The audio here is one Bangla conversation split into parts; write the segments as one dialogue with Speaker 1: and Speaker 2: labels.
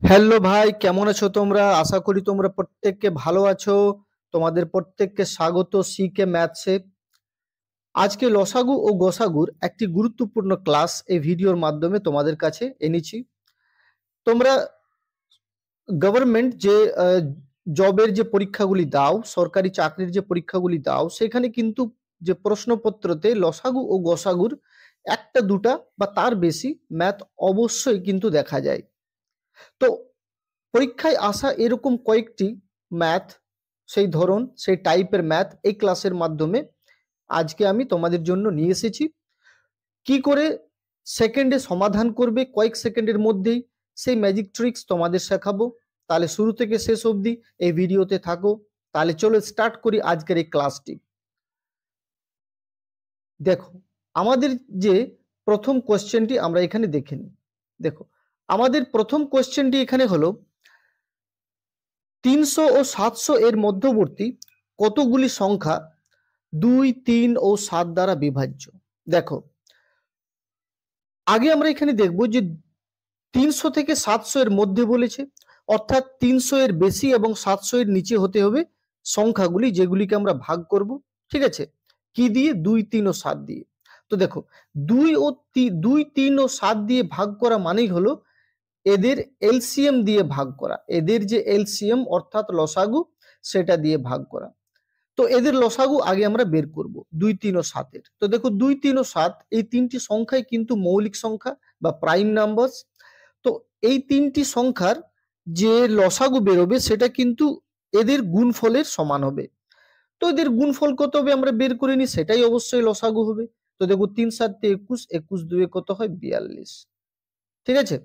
Speaker 1: হ্যালো ভাই, কেমন আছো তোমরা? আশা করি তোমরা প্রত্যেককে ভালো আছো। তোমাদের প্রত্যেককে স্বাগত সিকে ম্যাথসে। আজকে লসাগু ও গসাগুর একটি গুরুত্বপূর্ণ ক্লাস এই ভিডিওর মাধ্যমে তোমাদের কাছে এনেছি। তোমরা গভর্নমেন্ট যে জবের যে পরীক্ষাগুলি দাও, সরকারি চাকরির যে পরীক্ষাগুলি দাও, সেখানে কিন্তু যে প্রশ্নপত্রতে লসাগু ও গসাগুর একটা দুটা বা তার বেশি ম্যাথ অবশ্যই কিন্তু দেখা যায়। তো পরীক্ষায় আসা এরকম কয়েকটি ম্যাথ, সেই ধরন সেই টাইপের ম্যাথ এই ক্লাসের মাধ্যমে আজকে আমি তোমাদের জন্য নিয়ে এসেছি। কি করে সেকেন্ডে সমাধান করবে কয়েক সেকেন্ডের মধ্যেই, সেই ম্যাজিক ট্রিক্স তোমাদের শেখাবো। তাহলে শুরু থেকে শেষ অবধি এই ভিডিওতে থাকো। তাহলে চলো স্টার্ট করি আজকের এই ক্লাসটি। দেখো, আমাদের যে প্রথম কোশ্চেনটি আমরা এখানে দেখে নিই। দেখো, আমাদের প্রথম কোশ্চেনটি এখানে হলো 300 ও 700 এর মধ্যবর্তী কতগুলি সংখ্যা 2, 3 ও 7 দ্বারা বিভাজ্য। দেখো, আগে আমরা এখানে দেখব যে 300 থেকে 700 এর মধ্যে বলেছে, অর্থাৎ 300 এর বেশি এবং 700 এর নিচে হতে হবে সংখ্যাগুলি, যেগুলিকে আমরা ভাগ করব। ঠিক আছে, কি দিয়ে? 2, 3 ও 7 দিয়ে। তো দেখো, 2, 3 ও 7 দিয়ে ভাগ করা মানেই হলো এদের এলসিএম দিয়ে ভাগ করা, এদের যে এলসিএম অর্থাৎ লসাগু, সেটা দিয়ে ভাগ করা। তো এদের লসাগু আগে আমরা বের করব 2, 3 ও 7 এর। তো দেখো, 2, 3 ও 7 এই তিনটি সংখ্যাই কিন্তু মৌলিক সংখ্যা বা প্রাইম নাম্বারস। তো এই তিনটি সংখ্যার যে লসাগু বেরোবে সেটা কিন্তু এদের গুণফলের সমান হবে। তো এদের গুণফল কত হবে আমরা বের করে নিই, সেটাই অবশ্যই লসাগু হবে। তো দেখো, 3 7 21, 21 2 কত হয়? 42। ঠিক আছে,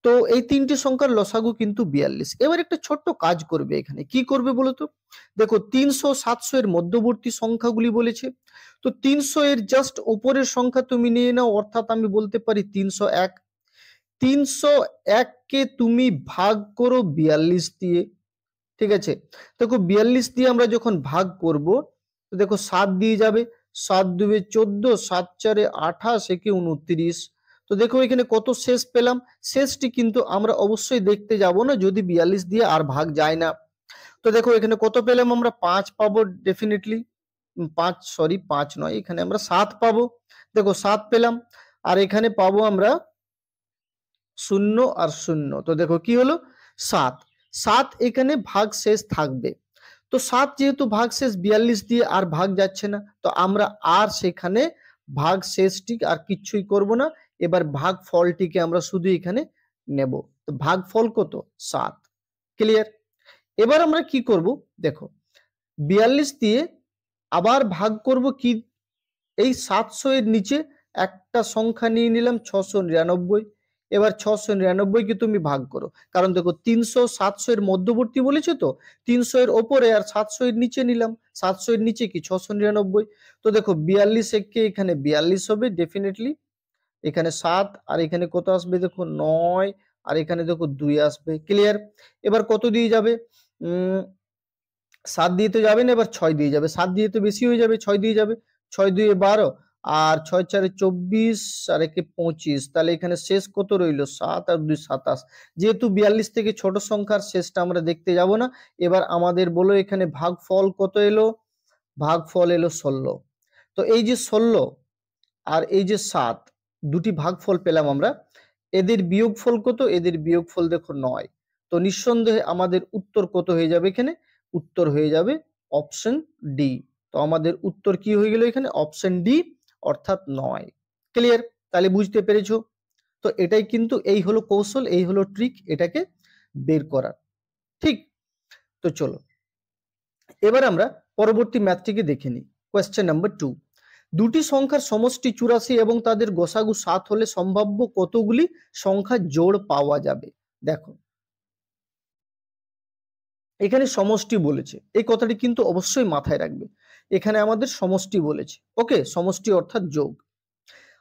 Speaker 1: তো এই তিনটি সংখ্যার লসাগু কিন্তু 42। এবার একটা ছোট্ট কাজ করবে, এখানে কি করবে বলো তো? দেখো, 300 700 এর মধ্যবর্তী সংখ্যাগুলি বলেছে। তো 300 এর জাস্ট উপরের সংখ্যা তুমি নিয়ে নাও, অর্থাৎ আমি বলতে পারি 301। 301 কে তুমি ভাগ করো 42 দিয়ে। ঠিক আছে, দেখো 42 দিয়ে আমরা যখন ভাগ করব, তো দেখো 7 দিয়ে যাবে, 7 2 14, 7 4 28, একে 29। তো দেখো এখানে কত শেষ পেলাম। শেষটি কিন্তু আমরা অবশ্যই দেখতে যাব না যদি 42 দিয়ে আর ভাগ যায় না। তো দেখো এখানে কত পেলাম আমরা? 5 পাবো ডেফিনেটলি। 5 সরি 5 নয়, এখানে আমরা 7 পাবো। দেখো 7 পেলাম, আর এখানে পাবো আমরা 0 আর 0। তো দেখো কি হলো? 7। 7 এখানে ভাগ শেষ থাকবে। তো 7 যেহেতু ভাগ শেষ, 42 দিয়ে আর ভাগ যাচ্ছে না, তো আমরা আর সেখানে ভাগ শেষটি আর কিচ্ছুই করব না। এবার ভাগ ফলটিকে আমরা শুধু এখানে নেব। তো ভাগ ফল কত? 7। ক্লিয়ার? এবার আমরা কি করব? দেখো, 42 দিয়ে আবার ভাগ করব কি? এই 700 এর নিচে একটা সংখ্যা নিয়ে নিলাম 699। এবার 699 কে তুমি ভাগ করো, কারণ দেখো 300 700 এর মধ্যবর্তী বলেছে, তো 300 এর ওপরে আর 700 এর নিচে নিলাম। 700 এর নিচে কি? 699। তো দেখো 42 কে এখানে 42 হবে ডেফিনেটলি, এখানে 7 আর এখানে কত আসবে? দেখো 9, আর এখানে দেখো 2 আসবে। ক্লিয়ার? এবার কত দিয়ে যাবে? 7 দিয়ে তো যাবে না, এবার 6 দিয়ে যাবে। 7 দিয়ে তো বেশি হয়ে যাবে, 6 দিয়ে যাবে। 6 2 12, আর 6 4 24, আর একে 25। তাহলে এখানে শেষ কত রইল? 7 আর 2 27। যেহেতু 42 থেকে ছোট সংখ্যার শেষটা আমরা দেখতে যাব না। এবার আমাদের বলো এখানে ভাগফল কত এলো? ভাগফল এলো 16। তো এই যে 16 আর এই যে 7, দুটি ভাগফল পেলাম আমরা। এদের বিয়োগফল কত? এদের বিয়োগফল দেখো 9। তো নিঃসন্দেহে আমাদের উত্তর কত হয়ে যাবে এখানে? উত্তর হয়ে যাবে অপশন ডি। তো আমাদের উত্তর কি হয়ে গেল এখানে? অপশন ডি, অর্থাৎ 9। ক্লিয়ার? তাহলে বুঝতে পেরেছো? তো এটাই কিন্তু, এই হলো কৌশল, এই হলো ট্রিক এটাকে বের করার। ঠিক? তো চলো এবার আমরা পরবর্তী ম্যাথটিকে দেখে নিই। কোয়েশ্চেন নাম্বার 2, দুটি সংখ্যার সমষ্টি 84 এবং তাদের গসাগু 7 হলে সম্ভাব্য কতগুলি সংখ্যা জোড় পাওয়া যাবে? দেখো, এখানে সমষ্টি বলেছে, এই কথাটি কিন্তু অবশ্যই মাথায় রাখবে। এখানে আমাদের সমষ্টি বলেছে, ওকে, সমষ্টি অর্থাৎ যোগ।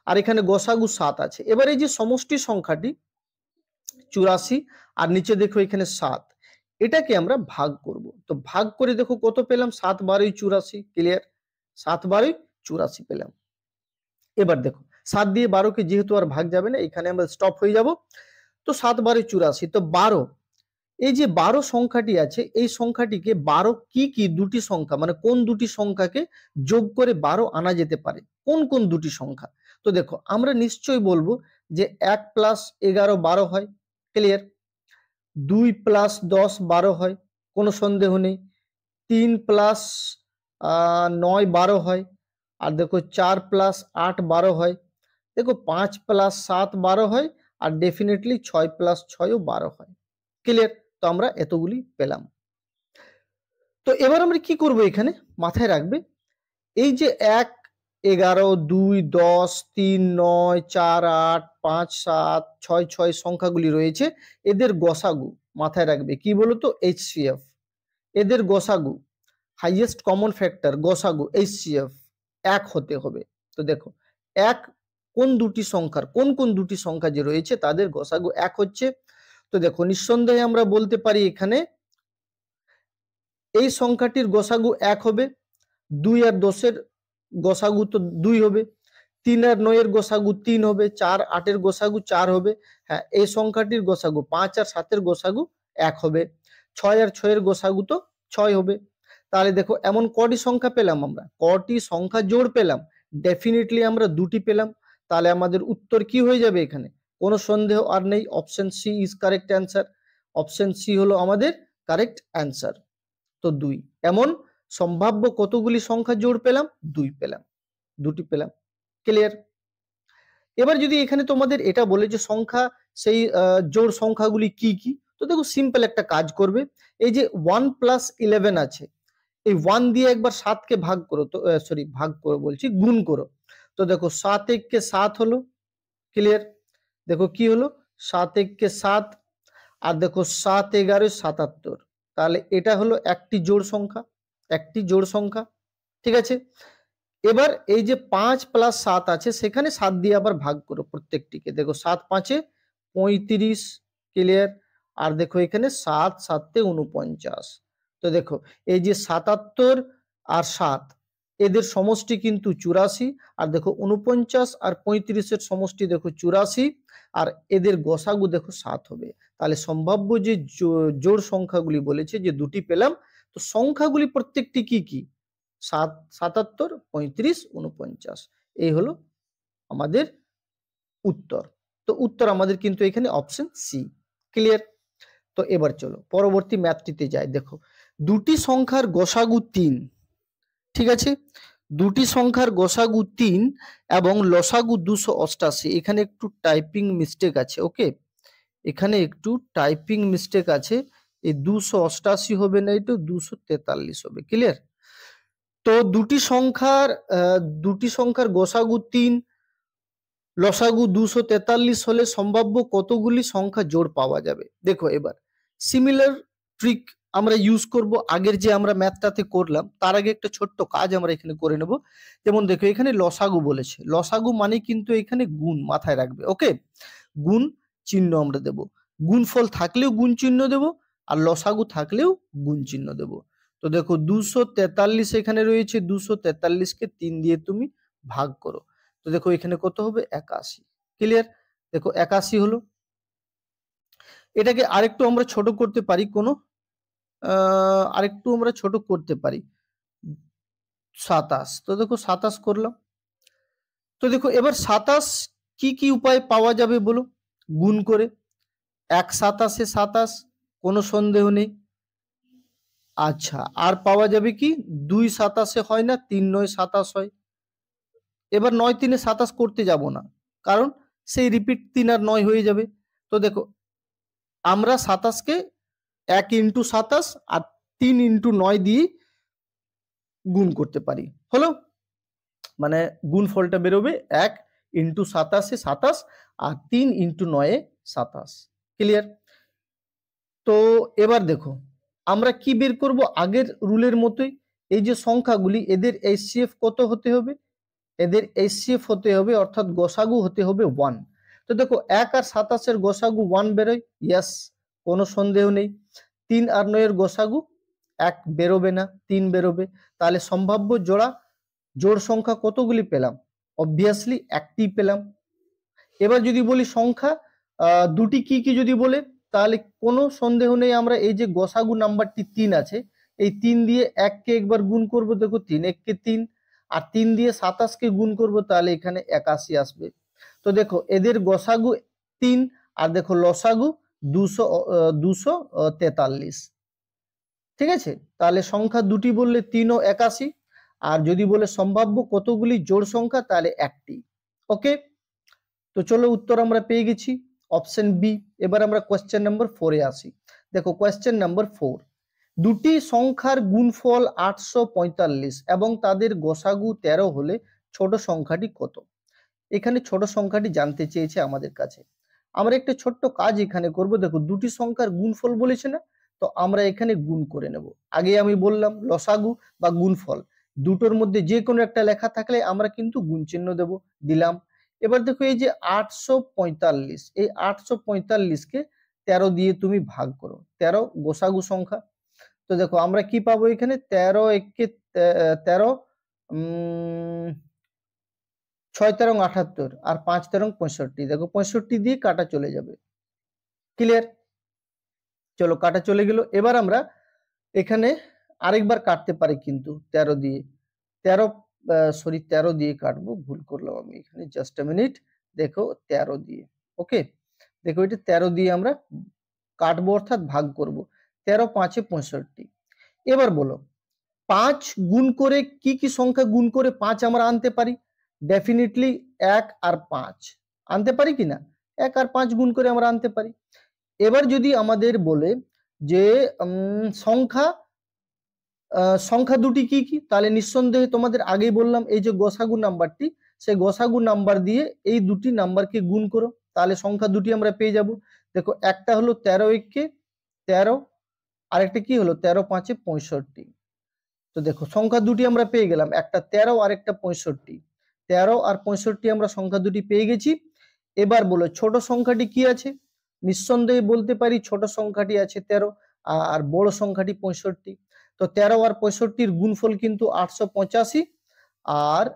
Speaker 1: আর এখানে গসাগু 7 আছে। এবার এই যে সমষ্টি সংখ্যাটি 84, আর নিচে দেখো এখানে 7, এটাকে আমরা ভাগ করব। তো ভাগ করে দেখো কত পেলাম? 7 12 84। ক্লিয়ার? 7 12 84 পেলাম। এবার দেখো, 7 দিয়ে 12 কে যেহেতু আর ভাগ যাবে না, এখানে আমরা স্টপ হয়ে যাব। তো 7 × 84, তো 12। এই যে 12 সংখ্যাটি আছে, এই সংখ্যাটিকে 12 কি দুটি সংখ্যা, মানে কোন দুটি সংখ্যাকে যোগ করে 12 আনা যেতে পারে, কোন কোন দুটি সংখ্যা? তো দেখো আমরা নিশ্চয়ই বলবো যে 1 + 11 12 হয়, ক্লিয়ার। 2 + 10 12 হয়, কোনো সন্দেহ নেই। 3 + 9 12 হয়, আর দেখো 4 + 8 12 হয়, দেখো 5 + 7 12 হয়, আর ডেফিনেটলি 6 + 6ও 12 হয়, ক্লিয়ার। তো আমরা এতগুলি পেলাম। তো এবার আমরা কি করব, এখানে মাথায় রাখবে এই যে 1 11 2 10 3 9 4 8 5 7 6 6 সংখ্যাগুলি রয়েছে, এদের গসাগু মাথায় রাখবে কি বলতো, HCF। এদের গসাগু, হাইয়েস্ট কমন ফ্যাক্টর, গসাগু HCF 1 হতে হবে। তো দেখো 1 কোন দুটি সংখ্যার, কোন কোন দুটি সংখ্যা যে রয়েছে তাদের গসাগু 1 হচ্ছে। তো দেখো নিঃসন্দেহে আমরা বলতে পারি এখানে এই সংখ্যাটির গসাগু 1 হবে, 2 আর 10 এর গসাগু তো 2 হবে, 3 আর 9 এর গসাগু 3 হবে, 4 8 এর গসাগু 4 হবে। হ্যাঁ, এই সংখ্যাটির গসাগু 5 আর 7 এর গসাগু 1 হবে, 6 আর 6 এর গসাগু তো 6 হবে। তাহলে দেখো এমন কটি সংখ্যা পেলাম আমরা, কটি সংখ্যা জোড় পেলাম, ডেফিনেটলি আমরা দুটি পেলাম। তাহলে আমাদের উত্তর কি হয়ে যাবে, এখানে কোনো সন্দেহ আর নেই, option C is correct answer. Option C হলো আমাদের কারেক্ট অ্যান্সার। তো 2, এমন সম্ভাব্য কতগুলি সংখ্যা জোড় পেলাম, 2 পেলাম, দুটি পেলাম, ক্লিয়ার। এবার যদি এখানে তোমাদের এটা বলে যে সংখ্যা সেই জোড় সংখ্যাগুলি কি কি, তো দেখো সিম্পল একটা কাজ করবে, এই যে 1 + 11 আছে, এই 1 দিয়ে একবার 7 কে ভাগ করো, তো সরি ভাগ করো বলছি, গুণ করো। তো দেখো 7 × 1 = 7 হলো, ক্লিয়ার। দেখো কি হলো, 7 × 1 = 7, আর দেখো 7 11 77, তাহলে এটা হলো একটি জোড় সংখ্যা, একটি জোড় সংখ্যা, ঠিক আছে। এবার এই যে 5 + 7 আছে, সেখানে 7 দিয়ে আবার ভাগ করো প্রত্যেকটিকে, দেখো 7 5 এ 35, ক্লিয়ার। আর দেখো এখানে 7 7 তে 49। তো দেখো এই যে 77 আর 7 এদের সমষ্টি কিন্তু 84, আর দেখো 49 আর 35 এর সমষ্টি দেখো 84, আর এদের গসাগু দেখো 7 হবে। তাহলে সম্ভাব্য যে জোড় সংখ্যাগুলি বলেছে যে দুটি পেলাম, তো সংখ্যাগুলি প্রত্যেকটি কি কি, 7 77 35 49, এই হলো আমাদের উত্তর। তো উত্তর আমাদের কিন্তু এখানে অপশন সি, ক্লিয়ার। তো এবার চলো পরবর্তী ম্যাথটিতে যাই। দেখো দুটি সংখ্যার গসাগু 3, ঠিক আছে, দুটি সংখ্যার গসাগু 3 এবং লসাগু 288। এখানে একটু টাইপিং মিস্টেক আছে, ওকে, এখানে একটু টাইপিং মিস্টেক আছে, এই 288 হবে না, এটা 243 হবে, ক্লিয়ার। তো দুটি সংখ্যার গসাগু 3, লসাগু 243 হলে সম্ভাব্য কতগুলি সংখ্যা জোড় পাওয়া যাবে। দেখো এবার সিমিলার ট্রিক আমরা ইউজ করব, আগের যে আমরা ম্যাথটাতে করলাম তার আগে একটা ছোট্ট কাজ আমরা এখানে করে নেব। যেমন দেখো এখানে লসাগু বলেছে, লসাগু মানে কিন্তু এখানে গুণ, মাথায় রাখবে, ওকে, গুণ চিহ্ন আমরা দেব, গুণফল থাকলেও গুণ চিহ্ন দেব, আর লসাগু থাকলেও গুণ চিহ্ন দেব। তো দেখো 243 এখানে রয়েছে, 243 কে 3 দিয়ে তুমি ভাগ করো, তো দেখো এখানে কত হবে, 81, ক্লিয়ার। দেখো 81 হলো। এটাকে আরেকটু আমরা ছোট করতে পারি, কোনো আরেকটু আমরা ছোট করতে পারি, 27। তো দেখো 27 করলাম। তো দেখো এবার 27 কি কি উপায় পাওয়া যাবে বলো, গুণ করে, 1 27 27, কোনো সন্দেহ নেই। আচ্ছা, আর পাওয়া যাবে কি, 2 27 হয় না, 3 9 27 হয়। এবার 9 3 27 করতে যাব না, কারণ সেই রিপিট 3 আর 9 হয়ে যাবে। তো দেখো আমরা 27 কে 1 × 27 আর 3 × 9 দিয়ে গুণ করতে পারি, হলো, মানে গুণফলটা বেরোবে 1 × 27 27 আর 3 × 9 27, ক্লিয়ার। তো এবার দেখো আমরা কি বের করব, আগের রুলের মতোই, এই যে সংখ্যাগুলি এদের HCF কত হতে হবে, এদের HCF হতে হবে, অর্থাৎ গসাগু হতে হবে 1। তো দেখো 1 আর 27 এর গসাগু 1 বেরোয়, ইয়েস, কোনো সন্দেহ নেই। 3 আর 9 এর গসাগু 1 বেরোবে না, 3 বেরোবে। তাহলে সম্ভাব্য জোড় সংখ্যা কতগুলি পেলাম, অবভিয়াসলি একটি পেলাম। এবার যদি বলি সংখ্যা দুটি কি কি যদি বলে তাহলে কোনো সন্দেহ নেই, আমরা এই যে গসাগু নাম্বারটি 3 আছে, এই 3 দিয়ে 1 কে একবার গুণ করব, দেখো 3 1 কে 3, আর 3 দিয়ে 27 কে গুণ করব, তাহলে এখানে 81 আসবে। তো দেখো এদের গসাগু 3 আর দেখো লসাগু 243। ঠিক আছে, তাহলে সংখ্যা দুটি বললে 3 ও 81, আর যদি বলে সম্ভাব্য কতগুলি জোড় সংখ্যা তাহলে একটি। ওকে, তো চলো উত্তর আমরা পেয়ে গেছি অপশন বি। এবার আমরা কোয়েশ্চেন নাম্বার 4 এ আসি। দেখো কোয়েশ্চেন নাম্বার 4, দুটি সংখ্যার গুণফল 845 এবং তাদের গসাগু 13 হলে ছোট সংখ্যাটি কত? এখানে ছোট সংখ্যাটি জানতে চেয়েছে আমাদের কাছে। আমরা একটা ছোট্ট কাজ এখানে করব। দেখো দুটি সংখ্যার গুণফল বলেছে না, তো আমরা এখানে গুণ করে নেব। আগে আমি বললাম লসাগু বা গুণফল দুটোর মধ্যে যে কোনো একটা লেখা থাকলে আমরা কিন্তু গুণ চিহ্ন দেব, দিলাম। এবার দেখো এই যে 845, এই 845 কে 13 দিয়ে তুমি ভাগ করো, 13 গোসাগু সংখ্যা। তো দেখো আমরা কি পাবো এখানে, 13 একে 13, 6 13 78 আর 5 13 65। দেখো 65 দিয়ে কাটা চলে যাবে। ক্লিয়ার? চলো কাটা চলে গেল। এবার আমরা এখানে আরেকবার কাটতে পারি কিন্তু 13 দিয়ে, 13 দিয়ে কাটবো, ভুল করলাম আমি এখানে, জাস্ট আ মিনিট। দেখো 13 দিয়ে, ওকে, দেখো এটা 13 দিয়ে আমরা কাটবো অর্থাৎ ভাগ করব। 13 5 65। এবার বলো 5 গুণ করে কি কি সংখ্যা গুণ করে 5 আমরা আনতে পারি? ডেফিনেটলি 1 আর 5 আনতে পারি কিনা? 1 আর 5 গুণ করে আমরা আনতে পারি। এবার যদি আমাদের বলে যে সংখ্যা দুটি কি কি, তাহলে নিঃসন্দেহে তোমাদের আগেই বললাম এই যে গসাগু নাম্বারটি, সেই গসাগু নাম্বার দিয়ে এই দুটি নাম্বারকে গুণ করো, তাহলে সংখ্যা দুটি আমরা পেয়ে যাব। দেখো একটা হলো 13 একে 13, আরেকটা কি হলো 13 5 65। তো দেখো সংখ্যা দুটি আমরা পেয়ে গেলাম, একটা 13 আর একটা 65। 13 আর 65 আমরা সংখ্যা দুটি পেয়ে গেছি। এবার বলো ছোট সংখ্যাটি কি আছে? নিঃসন্দেহে বলতে পারি ছোট সংখ্যাটি আছে 13 আর বড় সংখ্যাটি 65। তো 13 আর 65-র গুণফল কিন্তু 885 আর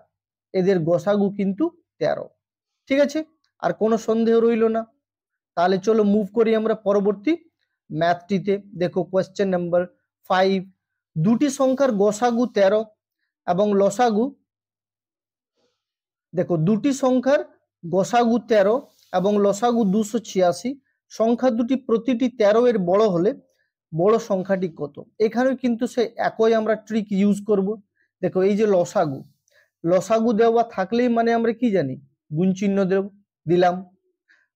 Speaker 1: এদের গসাগু কিন্তু 13। ঠিক আছে, আর কোনো সন্দেহ রইল না। তাহলে চলো মুভ করি আমরা পরবর্তী ম্যাথটিতে। দেখো কোয়েশ্চেন নাম্বার 5, দুটি সংখ্যার গসাগু 13 এবং লসাগু, দেখো দুটি সংখ্যার গসাগু 13 এবং লসাগু 286, সংখ্যা দুটি প্রতিটি 13 এর বড় হলে বড় সংখ্যাটি কত? এখানেও কিন্তু সেই একই আমরা ট্রিক ইউজ করব। দেখো এই যে লসাগু, লসাগু দেওয়া থাকলেই মানে আমরা কি জানি, গুণ চিহ্ন দিলাম।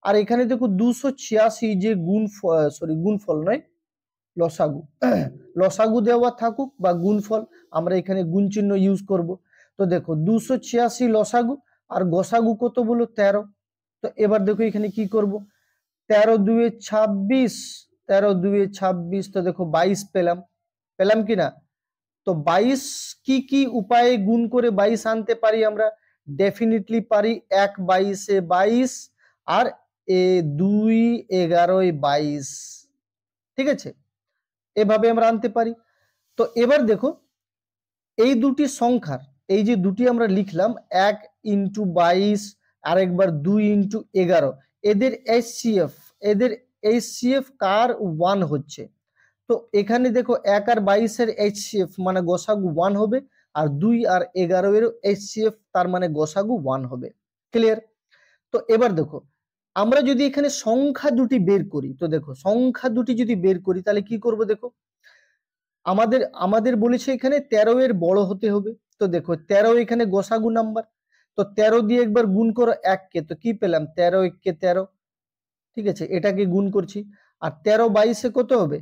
Speaker 1: আর এখানে দেখো 286 যে গুণফল নয়, লসাগু, লসাগু দেওয়া থাকুক বা গুণফল, আমরা এখানে গুণ চিহ্ন ইউজ করব। তো দেখো 286 লসাগু আর গসাগু কত বলো 13। তো এবার দেখো এখানে কি করব, 13 2 26, 13 2 26, তো দেখো 22 পেলাম কিনা? তো 22 কি কি উপায়ে গুণ করে 22 আনতে পারি আমরা? ডেফিনেটলি পারি 1 22 22 আর 2 11 22। ঠিক আছে, এভাবে আমরা আনতে পারি। তো এবার দেখো এই দুটি সংখ্যার, এই যে দুটি আমরা লিখলাম 1 ইন্টু 22 আর একবার 2 ইন্টু 11, এদের এইচসিএফ কার 1 হচ্ছে। তো এখানে দেখো 1 আর 22 এর এইচসিএফ মানে গসাগু 1 হবে, আর 2 আর 11 এর এইচসিএফ তার মানে গসাগু 1 হবে। ক্লিয়ার? তো এবার দেখো আমরা যদি এখানে সংখ্যা দুটি বের করি, তো দেখো সংখ্যা দুটি যদি বের করি তাহলে কি করব, দেখো আমাদের বলেছে এখানে 13 এর বড় হতে হবে। তো দেখো 13 এখানে গসাগু নাম্বার, তো 13 দিয়ে একবার গুণ করো 1 কে, তো কি পেলাম 13 1 কে 13। ঠিক আছে, এটাকে গুণ করছি। আর 13 22 কত হবে,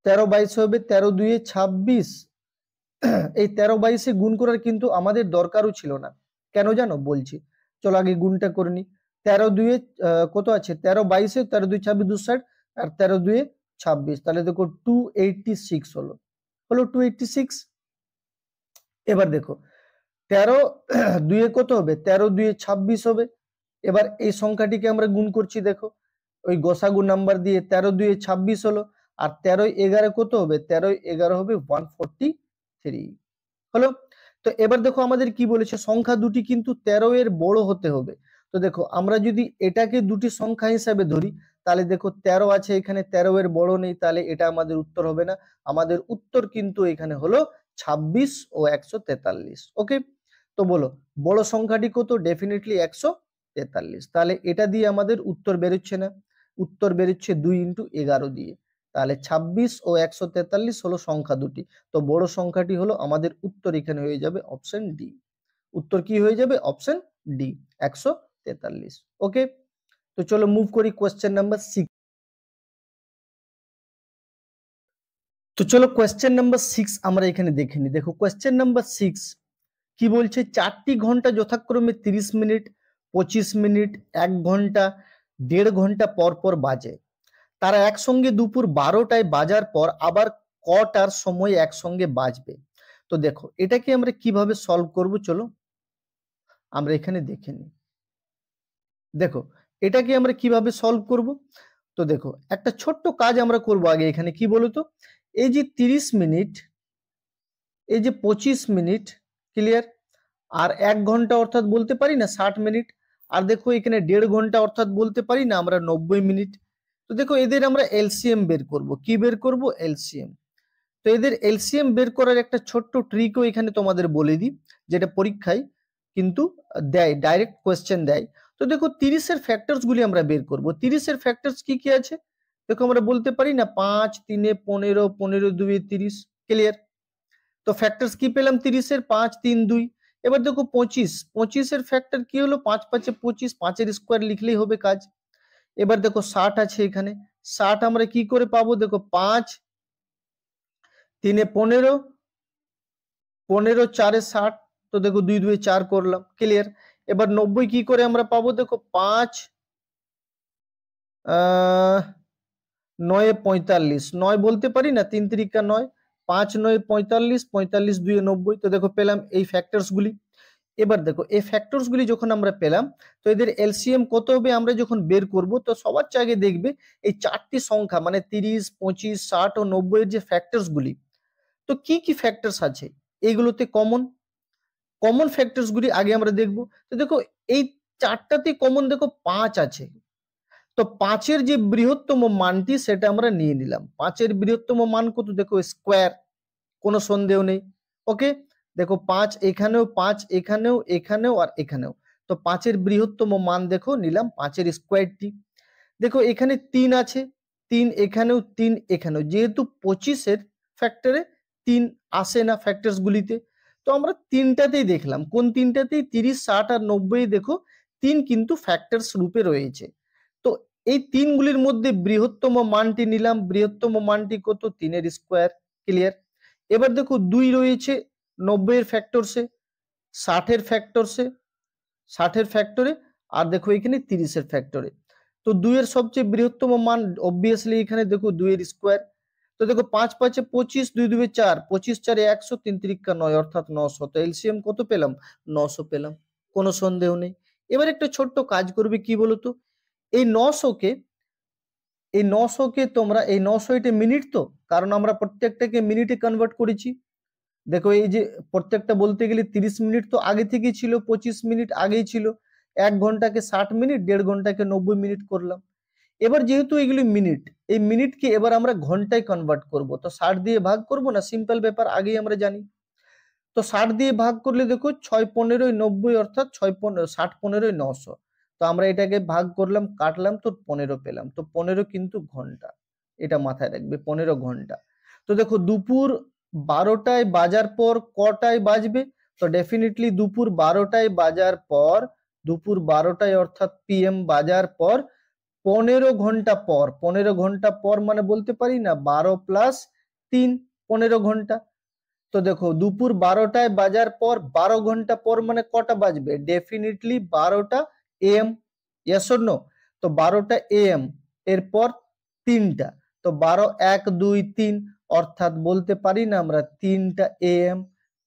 Speaker 1: 13 22 হবে 13 2 26। এই 13 22 গুণ করার কিন্তু আমাদের দরকারও ছিল না, কেন জানো বলছি, চলো আগে গুণটা করে নি। 13 2 কত আছে, 13 22 13 2 26 260 আর 13 2 26, তাহলে দেখো 286 হলো 286। এবার দেখো 13 2 কত হবে, 13 2 26 হবে। এবার এই সংখ্যাটিকে আমরা গুণ করছি, দেখো ওই গসাগু নাম্বার দিয়ে 13 2 26 হলো, আর 13 11 কত হবে, 13 11 হবে 143 হলো। তো এবার দেখো আমাদের কি বলেছে, সংখ্যা দুটি কিন্তু 13 এর বড় হতে হবে। তো দেখো আমরা যদি এটাকে দুটি সংখ্যা হিসাবে ধরি তাহলে দেখো 13 আছে এখানে, 13 এর বড় নেই, তাহলে এটা আমাদের উত্তর হবে না। আমাদের উত্তর কিন্তু এখানে হলো 26 ও 143। ওকে, তো বলো বড় সংখ্যাটি কত? ডেফিনেটলি 143। তাহলে এটা দিয়ে আমাদের উত্তর বেরোচ্ছে না, উত্তর বেরোচ্ছে 2 × 11 দিয়ে। তাহলে 26 ও 143 হলো সংখ্যা দুটি। তো বড় সংখ্যাটি হলো আমাদের উত্তর এখানে হয়ে যাবে অপশন ডি। উত্তর কি হয়ে যাবে? Option D, 143। ওকে, তো চলো মুভ করি কোয়েশ্চেন নাম্বার 6। তো চলো কোয়েশ্চেন নাম্বার 6 আমরা এখানে দেখে নিই। দেখো কোয়েশ্চেন নাম্বার 6 কি বলছে, 4টি ঘন্টা যথাক্রমে 30 মিনিট, 25 মিনিট, 1 ঘন্টা, 1.5 ঘন্টা পর পর বাজে। তারা একসঙ্গে দুপুর 12টায় বাজার পর আবার কটার সময় একসঙ্গে বাজবে? তো দেখো এটাকে আমরা কিভাবে সলভ করব, চলো আমরা এখানে দেখে নিই। দেখো এটাকে আমরা কিভাবে সলভ করব, তো দেখো একটা ছোট্ট কাজ আমরা করব আগে। এখানে কি বলতো, এই যে 30 মিনিট, এই যে 25 মিনিট, ক্লিয়ার, আর 1 ঘন্টা অর্থাৎ বলতে পারি না 60 মিনিট, আর দেখো এখানে 1.5 ঘন্টা অর্থাৎ বলতে পারি না আমরা 90 মিনিট। তো দেখো এদের আমরা এলসিএম বের করব। কি বের করব? এলসিএম। তো এদের এলসিএম বের করার একটা ছোট্ট ট্রিকও এখানে তোমাদের বলে দিই, যেটা পরীক্ষায় কিন্তু দেয়, ডাইরেক্ট কোয়েশ্চেন দেয়। তো দেখো 30 এর ফ্যাক্টরস গুলি আমরা বের করব। 30 এর ফ্যাক্টরস কি কি আছে? দেখো আমরা বলতে পারি না 5 3 15, 15 2 30, ক্লিয়ার। তো ফ্যাক্টরস কি পেলাম 30 এর? 5 3 2। এবার দেখো 25, 25 এর ফ্যাক্টর কি হলো? 5 5 25, 5 এর স্কয়ার লিখলেই হবে কাজ। এবার দেখো 60 আছে এখানে, 60 আমরা কি করে পাবো? দেখো 5 3 15, 15 4 60, তো দেখো 2 2 4 করলাম, ক্লিয়ার। এবার 90 কি করে আমরা পাবো? দেখো 5 9 45, 9 বলতে পারি না 3 3 9, 5 9 45, 45 2 90। তো দেখো পেলাম এই ফ্যাক্টরস গুলি। এবার দেখো এই ফ্যাক্টরস গুলি যখন আমরা পেলাম, তো এদের এলসিএম কত হবে আমরা যখন বের করব, তো সবার আগে দেখবে এই চারটি সংখ্যা মানে 30 25 60 ও 90 এর যে ফ্যাক্টরস গুলি, তো কি কি ফ্যাক্টরস আছে এইগুলোতে কমন, কমন ফ্যাক্টরস গুলি আগে আমরা দেখব। তো দেখো এই চারটাতে কমন দেখো 5 আছে। তো 5 এর যে বৃহত্তম মানটি সেটা আমরা নিয়ে নিলাম। 5 এর বৃহত্তম মান কত? দেখো স্কয়ার, কোনো সন্দেহ নেই। ওকে, দেখো 5 এখানেও, 5 এখানেও, এখানেও আর এখানেও। তো 5 এর বৃহত্তম মান দেখো নিলাম 5 এর স্কয়ারটি। দেখো এখানে 3 আছে, 3 এখানেও, 3 এখানেও। যেহেতু 25 এর ফ্যাক্টরে 3 আসে না ফ্যাক্টরস গুলিতে, তো আমরা তিনটাতেই দেখলাম। কোন তিনটাতেই? 30 60 আর 90 দেখো 3 কিন্তু ফ্যাক্টরস রূপে রয়েছে। তো এই তিনগুলির মধ্যে বৃহত্তম মানটি নিলাম। বৃহত্তম মানটি কত? 3 এর স্কয়ার, ক্লিয়ার। এবার দেখো 2 রয়েছে 90 এর ফ্যাক্টরসে, 60 এর ফ্যাক্টরসে, 60 এর ফ্যাক্টরে, আর দেখো এখানে 30 এর ফ্যাক্টরে। তো 2 এর সবচেয়ে বৃহত্তম মান অবভিয়াসলি এখানে দেখো 2 এর স্কয়ার। তো দেখো 5 5 25, 2 2 4, 25 4 100, 3 3 9 অর্থাৎ 900। তো এলসিএম কত পেলাম? 900 পেলাম, কোনো সন্দেহ নেই। এবার একটা ছোট্ট কাজ করবে, কি বলতো, এই 900 কে, এই 900 কে তোমরা, এই 900 এটা মিনিট, তো কারণ আমরা প্রত্যেকটাকে মিনিটে কনভার্ট করেছি। দেখো এই যে প্রত্যেকটা বলতে গেলে 30 মিনিট তো আগে থেকেই ছিল, 25 মিনিট আগেই ছিল, 1 ঘন্টাকে 60 মিনিট, 1.5 ঘন্টাকে 90 মিনিট করলাম। এবার যেহেতু এগুলি মিনিট, এই মিনিটকে এবার আমরা ঘন্টায় কনভার্ট করব। তো 60 দিয়ে ভাগ করব না, সিম্পল ব্যাপার, আগেই আমরা জানি। তো 60 দিয়ে ভাগ করলে দেখো 6 15 90, অর্থাৎ 6 15 60 15 900। তো আমরা এটাকে ভাগ করলাম, কাটলাম, তো 15 পেলাম। তো 15 কিন্তু ঘন্টা, এটা মাথায় রাখবে, 15 ঘন্টা। তো দেখো দুপুর 12টায় বাজার পর কটায় বাজবে? তো ডেফিনেটলি দুপুর 12টায় বাজার পর, দুপুর 12টায় অর্থাৎ পিএম বাজার পর 15 ঘন্টা পর, 15 ঘন্টা পর মানে বলতে পারি না 12 + 3, 15 ঘন্টা। তো দেখো দুপুর 12টায় বাজার পর 12 ঘন্টা পর মানে কটা বাজবে? ডেফিনেটলি 12টা এম, ইয়েস অর নো? তো 12টা এম, এরপর 3টা, তো 12 1 2 3, অর্থাৎ বলতে পারি না আমরা 3টা এম।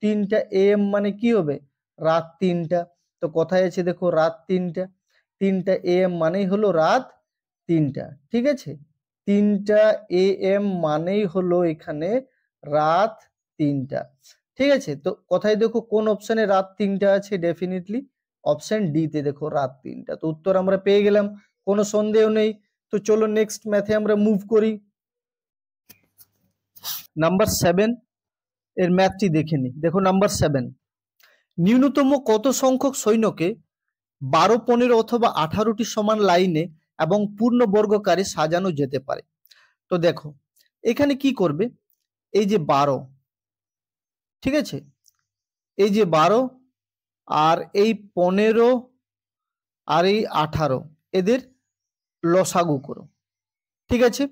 Speaker 1: 3টা এম মানে কি হবে? রাত 3টা। তো কোথায় আছে দেখো রাত 3টা, 3টা এম মানেই হলো রাত 3টা, ঠিক আছে। 3টা এম মানেই হলো এখানে রাত 3টা, ঠিক আছে। তো কোথায় দেখো কোন অপশনে রাত 3টা আছে? ডেফিনেটলি অপশন ডি তে দেখো রাত 3টা। তো উত্তর আমরা পেয়ে গেলাম, কোনো সন্দেহ নেই। তো চলো নেক্সট ম্যাথে আমরা মুভ করি। নাম্বার 7 এর ম্যাথটি দেখে নি। দেখো নাম্বার 7, ন্যূনতম কত সংখ্যক সৈন্যকে 12, 15 অথবা 18টি সমান লাইনে এবং পূর্ণ বর্গাকারে সাজানো যেতে পারে? তো দেখো এখানে কি করবে, এই যে 12, ঠিক আছে, এই যে 12 আর এই 15 আর এই 18, এদের লসাগু করো, ঠিক আছে,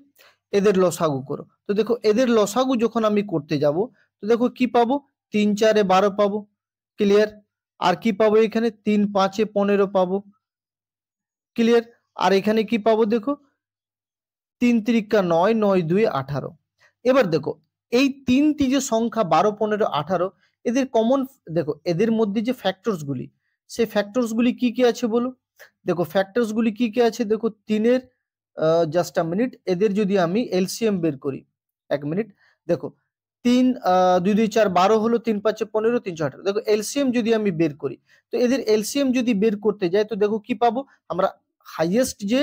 Speaker 1: এদের লসাগু করো। তো দেখো এদের লসাগু যখন আমি করতে যাব, তো দেখো কি পাবো, 3 4 এ 12 পাবো, ক্লিয়ার। আর কি পাবো, এখানে 3 5 এ 15 পাবো, ক্লিয়ার। আর এখানে কি পাবো, দেখো 3 3 9, 9 2 18। এবার দেখো এই তিনটি যে সংখ্যা 12 15 18, এদের কমন, দেখো এদের মধ্যে যে ফ্যাক্টরস গুলি, সেই ফ্যাক্টরস গুলি কি কি আছে বলো। দেখো ফ্যাক্টরস গুলি কি কি আছে, দেখো 3-এর, জাস্ট আ মিনিট, এদের যদি আমি এলসিএম বের করি, 1 মিনিট। দেখো 3 2 2 4 12 হলো, 3 5 15, 3 6 18। দেখো এলসিএম যদি আমি বের করি, তো এদের এলসিএম যদি বের করতে যাই, তো দেখো কি পাবো আমরা, হাইয়েস্ট যে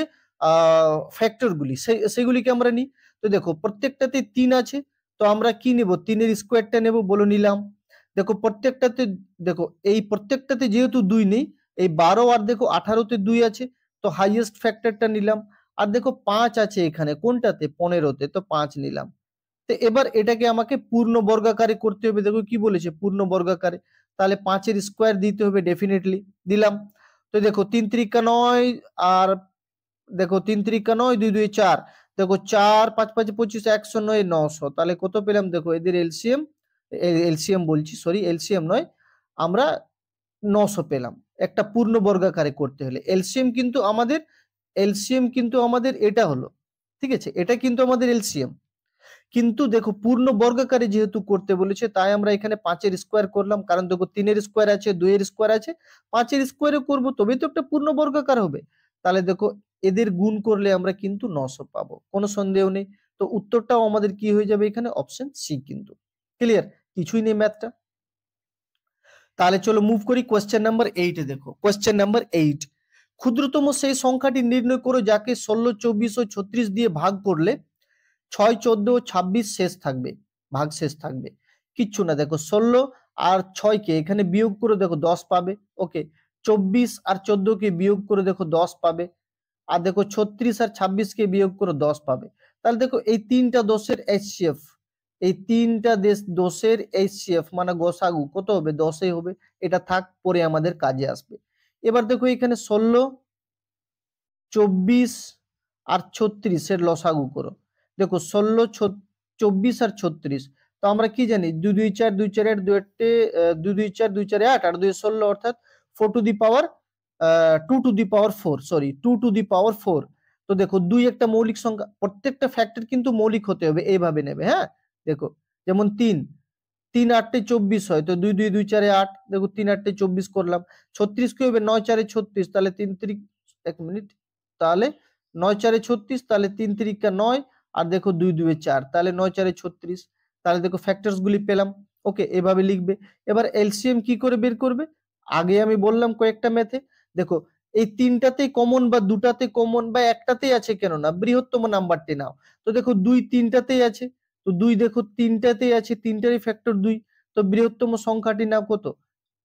Speaker 1: ফ্যাক্টর গুলি সেগুলিকে আমরা নিই। তো দেখো প্রত্যেকটাতে 3 আছে, তো আমরা কি নেব, 3-এর স্কোয়ারটা নেব, বলে নিলাম। দেখো প্রত্যেকটাতে, দেখো এই প্রত্যেকটাতে যেহেতু 2 নেই, এই 12 আর দেখো 18-তে 2 আছে, তো হাইয়েস্ট ফ্যাক্টরটা নিলাম। আর দেখো 5 আছে এখানে, কোনটাতে, 15-তে, তো 5 নিলাম। তো এবার এটাকে আমাকে পূর্ণ বর্গাকারে করতে হবে। দেখো কি বলেছে, পূর্ণ বর্গাকারে, তাহলে 5-এর স্কোয়ার দিতে হবে, ডেফিনেটলি দিলাম। তো দেখো 3 3 9, আর দেখো 3 3 9, 2 2 4, দেখো 4 5 5 25, 109 900, তাহলে কত পেলাম, দেখো এদের এলসিএম, এলসিএম বলছি, সরি এলসিএম নয়, আমরা 900 পেলাম। একটা পূর্ণ বর্গাকারে করতে হলে এলসিএম কিন্তু আমাদের এটা হলো, ঠিক আছে, এটা কিন্তু আমাদের এলসিএম। কিন্তু দেখো পূর্ণ বর্গাকারে যেহেতু করতে বলেছে, তাই আমরা এখানে 5-এর স্কোয়ার করলাম, কারণ দেখো 3-এর স্কোয়ার আছে, 2-এর স্কোয়ার আছে, 5-এর স্কোয়ারে করবো, তবেই তো একটা পূর্ণ বর্গাকার হবে। তাহলে দেখো এদের গুণ করলে আমরা কিন্তু 900 পাবো, কোনো সন্দেহ নেই। তো উত্তরটাও আমাদের কি হয়ে যাবে, এখানে অপশন সি কিন্তু, ক্লিয়ার, কিছুই নেই ম্যাথটা। তাহলে চলো মুভ করি কোয়েশ্চেন নাম্বার 8 এ। দেখো কোয়েশ্চেন নাম্বার 8, ক্ষুদ্রতম সেই সংখ্যাটি নির্ণয় করো যাকে 16, 24 ও 36 দিয়ে ভাগ করলে 6, 14 ও 26 শেষ থাকবে, ভাগ শেষ থাকবে। কিচ্ছু না, দেখো 16 আর 6 কে এখানে বিয়োগ করে দেখো 10 পাবে, ওকে। 24 আর 14 কে বিয়োগ করে দেখো 10 পাবে। আর দেখো 36 আর 26 কে বিয়োগ করে 10 পাবে। তাহলে দেখো এই তিনটা দোষের এইচসিএফ, এই তিনটা দোষের এইচসিএফ মানে গসাগু কত হবে, 10 হবে। এটা থাক, পরে আমাদের কাজে আসবে। এবার দেখো এখানে 16, 24 আর 36 এর লসাগু করো। দেখো 16, 24 আর 36, তো আমরা কি জানি, 2 2 4 2 4 8, 2 2 2 4 2 4 8 আর 2 16, অর্থাৎ 4 to the power 2 to the power 4, sorry 2 to the power 4। তো দেখো 2 একটা মৌলিক সংখ্যা, প্রত্যেকটা ফ্যাক্টর কিন্তু মৌলিক হতে হবে, এইভাবে নেবে, হ্যাঁ। দেখো যেমন 3 3 8 24 হয়, তো 2 2 2 4 8, দেখো 3 8 24 করলাম। 36 কি হবে, 9 4 36, তাহলে 3 3, 1 মিনিট, তাহলে 9 4 36, তাহলে 3 3 9, আর দেখো 2 2 4, তাহলে 9 4 36। তাহলে দেখো ফ্যাক্টরস গুলি পেলাম, ওকে, এভাবে লিখবে। এবার এলসিএম কি করে বের করবে, আগে আমি বললাম কয়েকটা ম্যাথে। দেখো এই তিনটাতেই কমন বা দুটাতে কমন বা একটাতেই আছে, কেন না, বৃহত্তম নাম্বারটি নাও। তো দেখো 2 তিনটাতেই আছে, তো 2 দেখো তিনটাতেই আছে, তিনটারই ফ্যাক্টর 2, তো বৃহত্তম সংখ্যাটি নাও কত,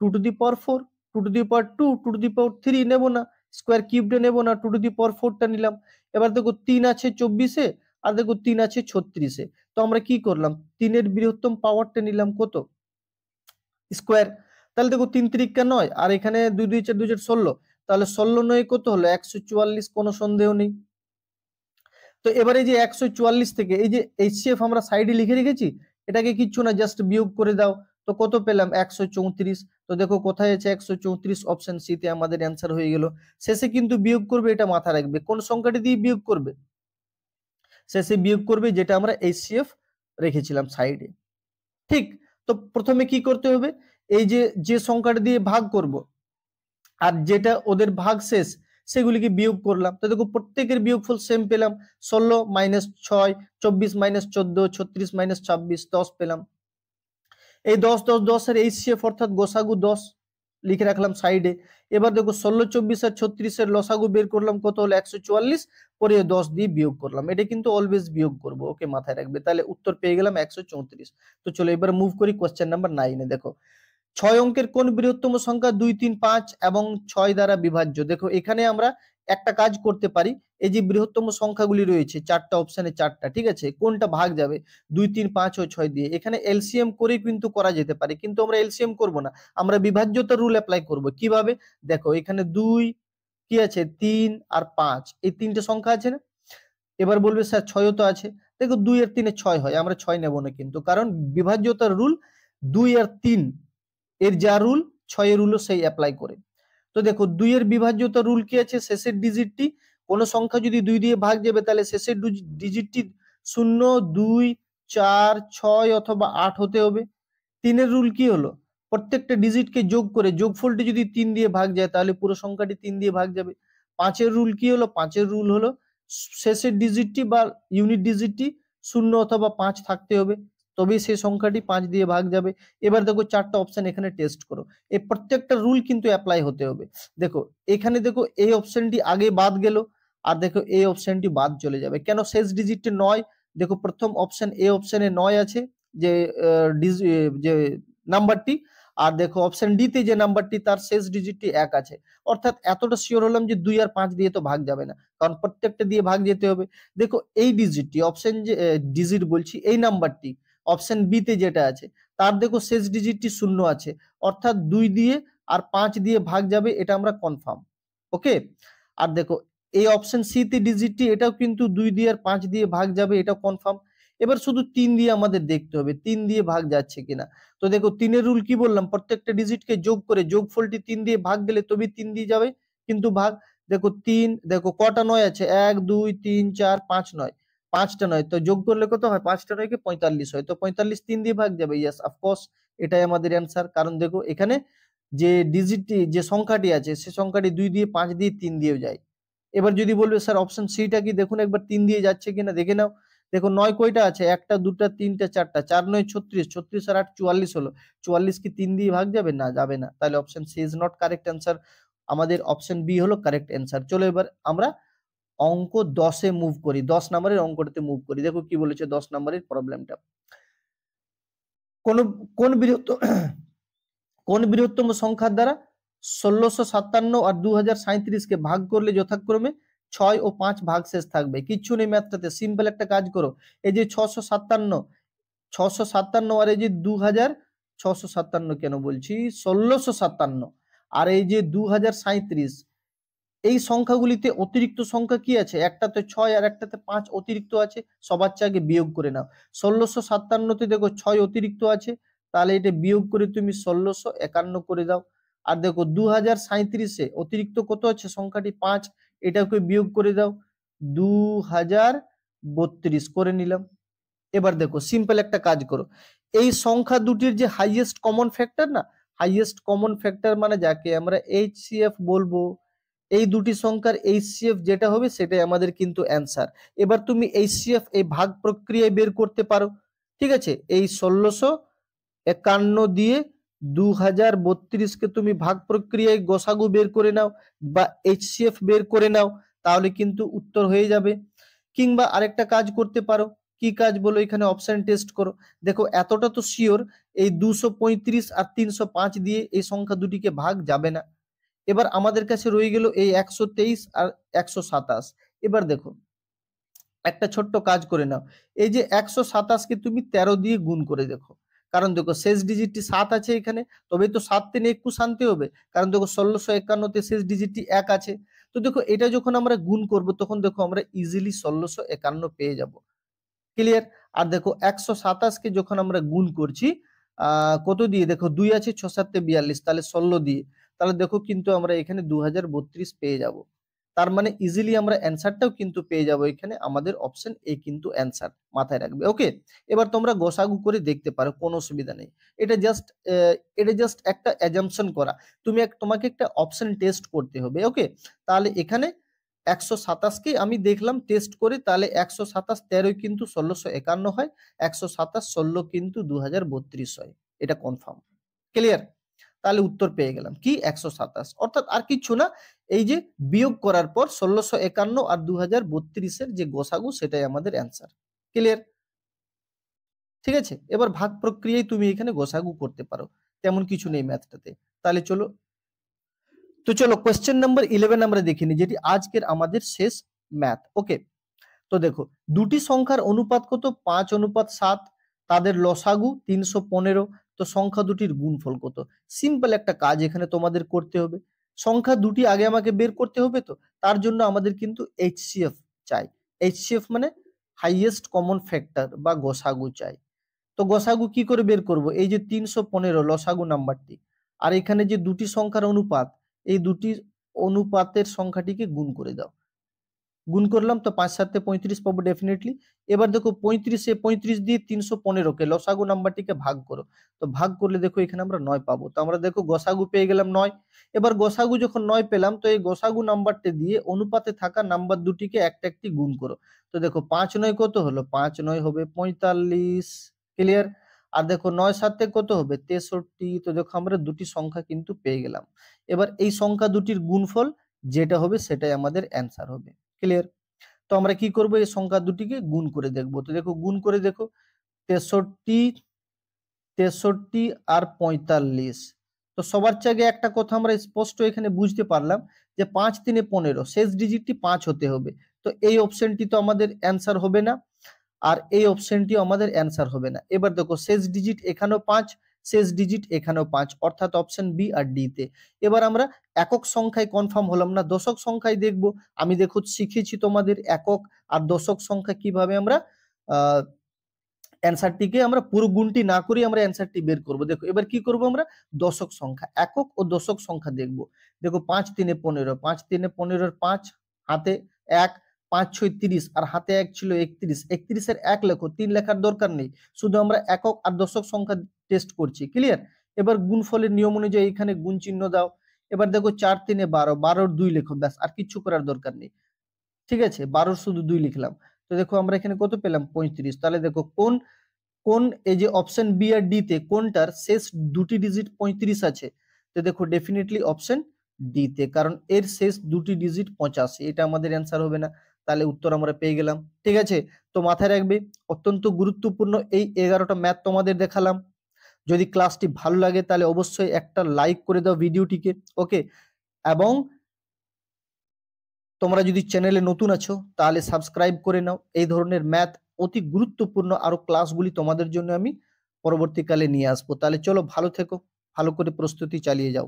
Speaker 1: 2 to the power 4, 2 to the power 2, 2 to the power 3 নেব না, স্কোয়ার কিউবটা নেব না, 2 টু দি পাওয়ার 4টা নিলাম। এবার দেখো 3 আছে 24-এ, আর দেখো 3 আছে 36-এ, তো আমরা কি করলাম, 3-এর বৃহত্তম পাওয়ারটা নিলাম কত, স্কোয়ার। তাহলে দেখো 3 3 9, আর এখানে 2 2 4 2 4 16, তাহলে 16 9 কত হলো, 144, কোনো সন্দেহ নেই। তো এবারে যে 144 থেকে এই যে এইচসিএফ আমরা সাইডে লিখে রেখেছি, এটাকে কিচ্ছু না, জাস্ট বিয়োগ করে দাও। তো কত পেলাম, 134। তো দেখো কোথায় আছে 134, অপশন সি তে আমাদের অ্যান্সার হয়ে গেল। শেষে কিন্তু বিয়োগ করবে, এটা মাথা রাখবে, কোন সংখ্যাটি দিয়ে বিয়োগ করবে, শেষে বিয়োগ করবে যেটা আমরা এইচসিএফ রেখেছিলাম সাইডে, ঠিক। তো প্রথমে কি করতে হবে, এই যে যে সংখ্যাটা দিয়ে ভাগ করব আর যেটা ওদের ভাগ শেষ, সেগুলিকে বিয়োগ করলাম। তো দেখো প্রত্যেকের বিয়োগফল সেম পেলাম, 16 মাইনাস 6, 24 মাইনাস 14, 36 মাইনাস 26, 10 পেলাম। এই 10 10 10 এর এইচসিএফ অর্থাৎ গোসাগু 10, লিখে রাখলাম সাইডে। এবার দেখো 16, 24 আর 36 এর লসাগু বের করলাম, কত হলো 144, পরে 10 দিয়ে বিয়োগ করলাম। এটা কিন্তু অলওয়েজ বিয়োগ করব, ওকে মাথায় রাখবে। তাহলে উত্তর পেয়ে গেলাম 134। তো চলো এবার মুভ করি কোশ্চেন নাম্বার 9 এ। দেখো 6 অঙ্কের কোন বৃহত্তম সংখ্যা 2, 3, 5 এবং 6 দ্বারা বিভাজ্য? দেখো এখানে আমরা একটা কাজ করতে পারি, এই যে বৃহত্তম সংখ্যাগুলি রয়েছে চারটা অপশনে চারটা, ঠিক আছে, কোনটা ভাগ যাবে 2, 3, 5 ও 6 দিয়ে, এখানে এলসিএম করে কিন্তু করা যেতে পারে, কিন্তু আমরা এলসিএম করব না, আমরা বিভাজ্যতার রুল অ্যাপ্লাই করব। কিভাবে? দেখো এখানে 2 কি আছে, 3 আর 5, এই তিনটে সংখ্যা আছে না। এবার বলবে স্যার 6ও তো আছে। দেখো 2 আর 3 এ 6 হয়, আমরা 6 নেব না কিন্তু, কারণ বিভাজ্যতার রুল 2 আর 3 এর যা রুল 6 এর রুলও সেই অ্যাপ্লাই করে। তো দেখো 2 এর বিভাজ্যতা রুল কি আছে, শেষের ডিজিটটি, কোন সংখ্যা যদি 2 দিয়ে ভাগ যাবে তাহলে শেষের ডিজিটটি 0, 2, 4, 6 অথবা 8 হতে হবে। 3 এর রুল কি হলো, প্রত্যেকটা ডিজিটকে যোগ করে যোগফলটি যদি 3 দিয়ে ভাগ যায় তাহলে পুরো সংখ্যাটি 3 দিয়ে ভাগ যাবে। 5 এর রুল কি হলো, 5 এর রুল হলো শেষের ডিজিটটি বা ইউনিট ডিজিটটি 0 অথবা 5 থাকতে হবে, তবেই সেই সংখ্যাটি 5 দিয়ে ভাগ যাবে। এবার দেখো চারটা অপশন এখানে টেস্ট করো, এই প্রত্যেকটা রুল কিন্তু অ্যাপ্লাই হতে হবে। দেখো এখানে দেখো এই অপশনটি আগে বাদ গেল, আর দেখো এই অপশনটি বাদ চলে যাবে, কেন? শেষ ডিজিটটি 9, দেখো প্রথম অপশন এ অপশনে 9 আছে যে যে নাম্বারটি, আর দেখো অপশন ডি তে যে নাম্বারটি তার শেষ ডিজিটটি 1 আছে। অর্থাৎ এতটা শিওর হলাম যে 2 আর 5 দিয়ে তো ভাগ যাবে না, কারণ প্রত্যেকটা দিয়ে ভাগ যেতে হবে। দেখো এই ডিজিটটি অপশন যে ডিজিট বলছি, এই নাম্বারটি অপশন বি তে যেটা আছে তার দেখো শেষ ডিজিটটি 0 আছে, অর্থাৎ 2 দিয়ে আর 5 দিয়ে ভাগ যাবে, এটা আমরা কনফার্ম। ওকে, আর দেখো এই অপশন সি তে ডিজিটটি, এটাও কিন্তু 2 দিয়ে আর 5 দিয়ে ভাগ যাবে, এটাও কনফার্ম। এবার শুধু 3 দিয়ে আমাদের দেখতে হবে 3 দিয়ে ভাগ যাচ্ছে কিনা। তো দেখো 3 এর রুল কি বললাম, প্রত্যেকটা ডিজিটকে যোগ করে যোগফলটি 3 দিয়ে ভাগ গেলে তবেই 3 দিয়ে যাবে, কিন্তু ভাগ। দেখো 3, দেখো কটা 9 আছে, 1, 2, 3, 4, 5 9, 5টা 9, তো যোগ করলে কত হয়, 5টা 9 কে 45 হয়, তো 45 3 দিয়ে ভাগ যাবে। ইয়েস, অফকোর্স এটাই আমাদের অ্যান্সার, কারণ দেখো এখানে যে ডিজিটটি যে সংখ্যাটি আছে সে সংখ্যাটি 2 দিয়ে 5 দিয়ে 3 দিয়েও যায়। এবার যদি বলবে স্যার অপশন সিটা কি, দেখুন একবার 3 দিয়ে যাচ্ছে কিনা দেখে নাও। দেখো 9 কয়টা আছে, 1টা 2টা 3টা 4টা, 4 9 36, 36 আর 8 44 হলো, 44 কি 3 দিয়ে ভাগ যাবে? না, যাবে না, তাহলে option C is not correct answer, আমাদের অপশন বি হলো কারেক্ট অ্যান্সার। চলো এবার আমরা অঙ্ক 10 এ মুভ করি, 10 নম্বরের অঙ্কটাতে মুভ করি। দেখো কি বলেছে 10 নম্বরের প্রবলেমটা, কোন কোন বৃহত্তম কোন বৃহত্তম সংখ্যার দ্বারা 1657 আর 2037 কে ভাগ করলে যথাক্রমে 6 ও 5 ভাগশেষ থাকবে? কিচ্ছু নেই ম্যাথটাতে, সিম্পল একটা কাজ করো, এই যে 657 আর এই যে 657 কেন বলছি, 1657 আর এই যে 2037, এই সংখ্যাগুলিতে অতিরিক্ত সংখ্যা কি আছে, একটাতে 6 আর একটাতে 5 অতিরিক্ত আছে, সবার চেয়ে আগে বিয়োগ করে নাও। 1657তে দেখো 6 অতিরিক্ত আছে, তাহলে এটা বিয়োগ করে তুমি 1651 করে দাও। আর দেখো 2037-এ অতিরিক্ত কত আছে, সংখ্যাটি 5, এটাকে বিয়োগ করে দাও, 2032 করে নিলাম। এবার দেখো সিম্পল একটা কাজ করো, এই সংখ্যা দুটির যে হাইয়েস্ট কমন ফ্যাক্টর না, হাইয়েস্ট কমন ফ্যাক্টর মানে যাকে আমরা এইচসিএফ বলবো, এই দুটি সংখ্যার এইচসিএফ যেটা হবে সেটাই আমাদের কিন্তু অ্যান্সার। এবার তুমি এইচসিএফ এই ভাগ প্রক্রিয়ায় বের করতে পারো, ঠিক আছে, এই 1651 দিয়ে 2032 কে তুমি ভাগ প্রক্রিয়ায় গোসাগু বের করে নাও বা এইচসিএফ বের করে নাও, তাহলে কিন্তু উত্তর হয়ে যাবে। কিংবা আরেকটা কাজ করতে পারো, কি কাজ বলো, এখানে অপশন টেস্ট করো। দেখো এতটা তো শিওর, এই 235 আর 305 দিয়ে এই সংখ্যা দুটিকে ভাগ যাবে না। এবার আমাদের কাছে রয়ে গেল এই 123 আর 127। এবার দেখো একটা ছোট্ট কাজ করে নাও, এই যে 127 কে তুমি 13 দিয়ে গুণ করে দেখো, কারণ দেখো শেষ ডিজিটটি 7 আছে এখানে, তবে তো 7 তে 21 আনতে হবে, কারণ দেখো 1651 শেষ ডিজিটটি 1 আছে। তো দেখো এটা যখন আমরা গুণ করব তখন দেখো আমরা ইজিলি 1651 পেয়ে যাব। ক্লিয়ার? আর দেখো 127 কে যখন আমরা গুণ করছি কত দিয়ে, দেখো 2 আছে, 6 7 42, তাহলে 16 দিয়ে, তাহলে দেখো কিন্তু আমরা এখানে 2032 পেয়ে যাব। তার মানে ইজিলি আমরা অ্যান্সারটাও কিন্তু পেয়ে যাব, এখানে আমাদের অপশন এ কিন্তু অ্যান্সার, মাথায় রাখবে। ওকে, এবার তোমরা গোসাগু করে দেখতে পারো, কোনো অসুবিধা নেই। এটা জাস্ট একটা অ্যাজাম্পশন করা, তোমাকে একটা অপশন টেস্ট করতে হবে। ওকে, তাহলে এখানে 127 কে আমি দেখলাম টেস্ট করে, তাহলে 127 13 কিন্তু 1651 হয়, 127 16 কিন্তু 2032 হয়, এটা কনফার্ম। ক্লিয়ার? তাহলে উত্তর পেয়ে গেলাম কি 127। অর্থাৎ আর কিছু না, এই যে বিয়োগ করার পর 1651 আর 2032 যে গোসাগু সেটাই আমাদের অ্যান্সার। ক্লিয়ার? ঠিক আছে, এবার ভাগ প্রক্রিয়ায় তুমি এখানে গোসাগু করতে পারো, তেমন কিছু নেই ম্যাথটাতে। তাহলে চলো কোয়েশ্চেন নাম্বার 11 আমরা দেখিনি, যেটি আজকের আমাদের শেষ ম্যাথ। ওকে, তো দেখো দুটি সংখ্যার অনুপাত কত? 5:7। তাদের লসাগু 315। তো সংখ্যা দুটির গুণফল কত? সিম্পল একটা কাজ এখানে তোমাদের করতে হবে। সংখ্যা দুটি আগে আমাকে বের করতে হবে, তো তার জন্য আমাদের কিন্তু এইচসিএফ চাই। এইচসিএফ মানে হাইয়েস্ট কমন ফ্যাক্টর বা গসাগু চাই। তো গসাগু কি করে বের করব? এই যে 315 লসাগু নাম্বারটি, আর এখানে যে দুটি সংখ্যার অনুপাত, এই দুটি অনুপাতের সংখ্যাটিকে গুণ করে দাও। গুণ করলাম তো 5 7 35 পাবো ডেফিনেটলি। এবার দেখো 35 দিয়ে 315 লসাগু নাম্বারটিকে ভাগ করো। তো ভাগ করলে দেখো এখানে আমরা 9 পাবো। তো আমরা দেখো গসাগু পেয়ে গেলাম 9। এবার গসাগু যখন 9 পেলাম, তো এই গসাগু নাম্বারটি দিয়ে অনুপাতে থাকা নাম্বার দুটিকে একটা একটি গুণ করো। তো দেখো 5 9 কত হলো? 5 9 হবে 45। ক্লিয়ার? আর দেখো 9 7 কত হবে? 63। তো দেখো আমরা দুটি সংখ্যা কিন্তু পেয়ে গেলাম। এবার এই সংখ্যা দুটির গুণফল যেটা হবে সেটাই আমাদের অ্যান্সার হবে। ক্লিয়ার? তো আমরা কি করব? এই সংখ্যা দুটিকে গুণ করে দেখব। তো দেখো গুণ করে দেখো 63 আর 45। তো সবার আগে একটা কথা আমরা স্পষ্ট এখানে বুঝতে পারলাম যে 5 3 15, শেষ ডিজিটটি 5 হতে হবে। তো এই অপশনটি তো আমাদের অ্যান্সার হবে না, আর এই অপশনটিও আমাদের অ্যান্সার হবে না। এবার দেখো শেষ ডিজিট এখানেও 5, শেষ ডিজিট এখানেও 5, অর্থাৎ অপশন বি আর ডি তে। এবার আমরা একক সংখ্যায় কনফার্ম হলাম না, দশক সংখ্যায় দেখব। আমি দেখো শিখেছি তোমাদের একক আর দশক সংখ্যা কিভাবে আমরা অ্যান্সারটিকে আমরা পুরো গুণটি না করে আমরা অ্যান্সারটি বের করব। দেখো এবার কি করব? আমরা দশক সংখ্যা, একক ও দশক সংখ্যা দেখব। দেখো 5 3 15, 5 3 15 5, হাতে 1, 5 6 30, আর হাতে 1 ছিল 31। 31 এর 1 লেখো, 3 লেখার দরকার নেই, শুধু আমরা একক আর দশক সংখ্যা টেস্ট করছি। ক্লিয়ার? এবার গুণফলের নিয়ম অনুযায়ী এখানে গুণ চিহ্ন দাও। এবার দেখো 4 3 12, 12 2 লেখো, ব্যাস আর কিছু করার দরকার নেই। ঠিক আছে, 12 শুধু 2 লিখলাম। তো দেখো আমরা এখানে কত পেলাম? 35। তাহলে দেখো কোন কোন এই যে অপশন বি আর ডি তে কোনটার শেষ দুটি ডিজিট 35 আছে? তো দেখো ডেফিনেটলি অপশন ডি তে, কারণ এর শেষ দুটি ডিজিট 85। এটা আমাদের অ্যান্সার হবে না, তাহলে উত্তর আমরা পেয়ে গেলাম। ঠিক আছে, তো মাথায় রাখবে অত্যন্ত গুরুত্বপূর্ণ এই 11টা ম্যাথ তোমাদের দেখালাম। যদি ক্লাসটি ভালো লাগে তাহলে অবশ্যই একটা লাইক করে দাও ভিডিওটিকে। ওকে, এবং তোমরা যদি চ্যানেলে নতুন আছো তাহলে সাবস্ক্রাইব করে নাও। এই ধরনের ম্যাথ অতি গুরুত্বপূর্ণ আরো ক্লাসগুলি তোমাদের জন্য আমি পরবর্তীকালে নিয়ে আসবো। তাহলে চলো ভালো থেকো, ভালো করে প্রস্তুতি চালিয়ে যাও।